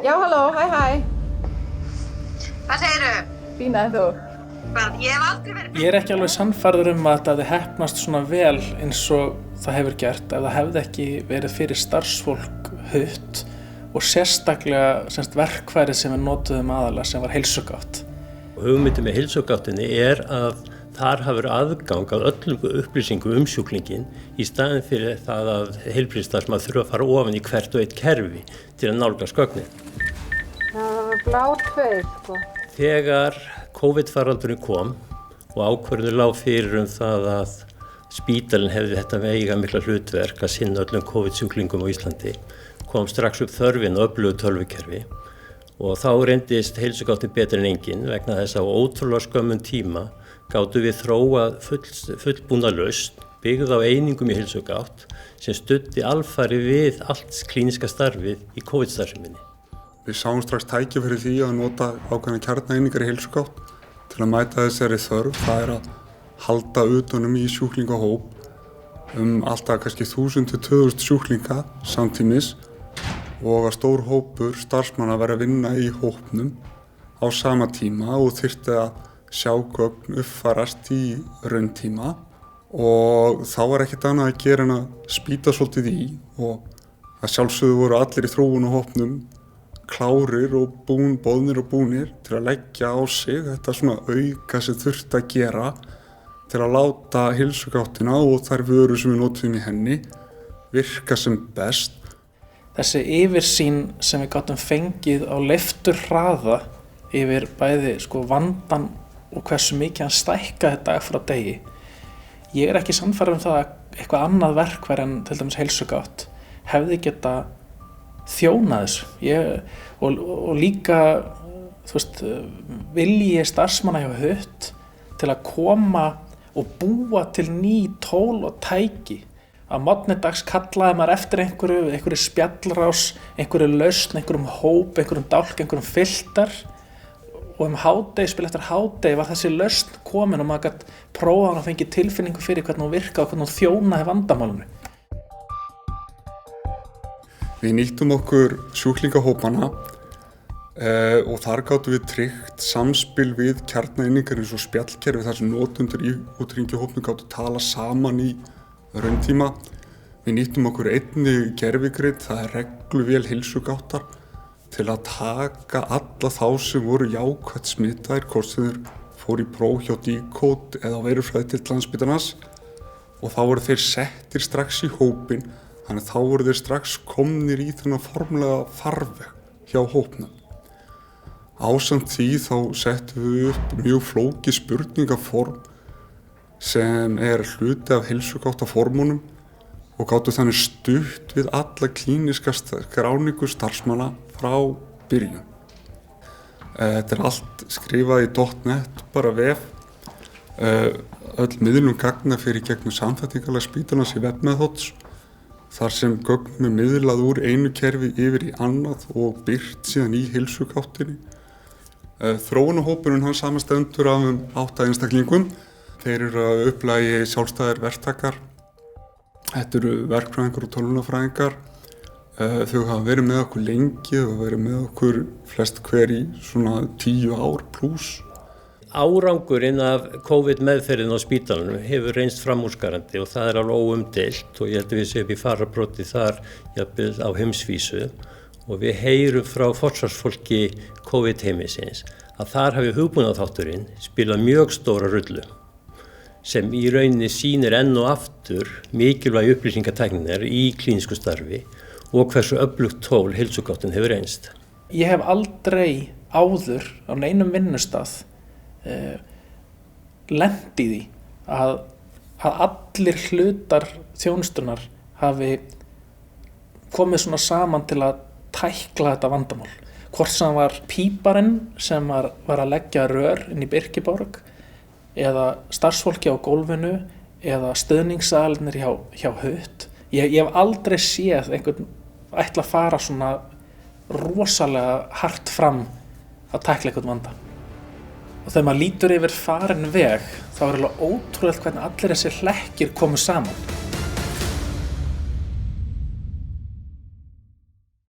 Já, halló, hæ. Hvað segirðu? Fína, en þú? Ég hef aldrei verið... Ég ekki alveg sannfærður að þetta hefði heppnast svona vel eins og það hefur gert ef það hefði ekki verið fyrir starfsfólk hutt og sérstaklega verkfærið sem við notuðum aðalega sem var heilsugátt. Hugmyndin með heilsugáttinni að þar hafur aðgang að öllum upplýsingum sjúklinginn í staðinn fyrir það að heilbrigðisstarfsmaður þurfa að fara ofan í hvert og eitt kerfi til að nálgast gögnin. Það var blá 2, sko. Þegar COVID-faraldurinn kom og ákvörðun lá fyrir það að spítalinn hefði þetta veiga mikla hlutverk að sinna öllum COVID-sjúklingum á Íslandi, kom strax upp þörfin og öflugu tölvukerfi og þá reyndist heilsugáttin betur en engin vegna þess að á ótrúlega skömmum tíma gátum við þróað fullbúna lausn byggð á einingum í heilsugátt sem studdi alfarið við allt klíniska starfið í COVID-starfseminni. Við sáum strax tækifæri því að nota ákveðna kjarnaeiningar í heilsugátt til að mæta þessari þörf. Það að halda utanum í sjúklingahóp alltaf kannski 1000 til 2000 sjúklinga samtímis og að stór hópur starfsmanna væri að vinna í hópnum á sama tíma og þyrfti að sjá gögn uppfærast í rauntíma og þá var ekkert annað að gera en að spýta svolítið í og að sjálfsögðu voru allir í þróunarhópnum klárir og boðnir og búnir til að leggja á sig þetta svona auka sem þurfti að gera til að láta heilsugáttina og þær vörur sem við notum í henni virka sem best. Þessi yfirsýn sem við gátum fengið á leifturhraða yfir bæði vandan og hversu mikið hann stækkaði dag frá degi. Ég ekki sannfærður það að eitthvað annað verkfæri en til dæmis heilsugátt hefði geta þjóna þessu. Og líka vilji starfsmanna hjá hutt til að koma og búa til ný tól og tæki. Að morgni dags kallaði maður eftir einhverju spjallrás, einhverju lausn, einhverjum hóp, einhverjum dálk, einhverjum filter og hádegi, spil eftir hádegi var þessi lausn komin og maður gat prófað hann og fengið tilfinningu fyrir hvernig hún virkaði og hvernig hún þjónaði vandamálinu. Við nýttum okkur sjúklingahópana og þar gátum við tryggt samspil við kjarnaeiningar eins og spjallkerfi þar sem notendur í útringjuhópnum gátu tala saman í rauntíma. Við nýttum okkur einnig gervigrit, það regluvél heilsugáttar til að taka alla þá sem voru jákvætt smitaðir, hvort sem þeir fóru í próf hjá Decode eða veirufræðideild Landspítalans og þá voru þeir settir strax í hópinn. Þannig að þá voru þeir strax komnir í þennan formlega farveg hjá hópnum. Ásamt því þá settum við upp mjög flókið spurningaform sem hluti af heilsugáttaformunum og gátu þannig stutt við alla klíniska skráningu starfsmanna frá byrjun. Þetta allt skrifað í .net, bara vef. Öll miðlun gagna fyrir gegnum samþættingarlag spítalans í webmethods þar sem gögn miðlað úr einu kerfi yfir í annað og birt síðan í heilsugáttinni. Þróunarhópurinn hann samanstendur af 8 einstaklingum. Þeir eru að upplagi sjálfstæðir verktakar. Þetta eru verkfræðingar og tölvunarfræðingar. Þau hafa verið með okkur lengi, þau hafa verið með okkur flest hver í svona 10 ár pluss. Árangurinn af COVID-meðferðin á spítalanum hefur reynst framúrskarandi og það alveg óumdeilt og ég held að við séum upp í fararbroddi þar jafnvel á heimsvísu og við heyrum frá forsvarsfólki COVID-heimisins að þar hafi hugbúnaðarþátturinn spilað mjög stóra rullu sem í rauninni sýnir enn og aftur mikilvægi upplýsingatækninnar í klínísku starfi og hversu öflugt tól heilsugáttin hefur reynst. Ég hef aldrei áður á neinum vinnustað lent í því að allir hlutar þjónustunar hafi komið svona saman til að tækla þetta vandamál. Hvort sem var píparinn sem var að leggja rör inn í Birkiborg eða starfsfólki á gólfinu eða stöðningsaðilarnir hjá hutt. Ég hef aldrei séð einhvern ætla að fara svona rosalega hart fram að tækla einhvern vanda. Og þegar maður lítur yfir farinn veg þá alveg ótrúlegt hvernig allir þessi hlekkir komu saman.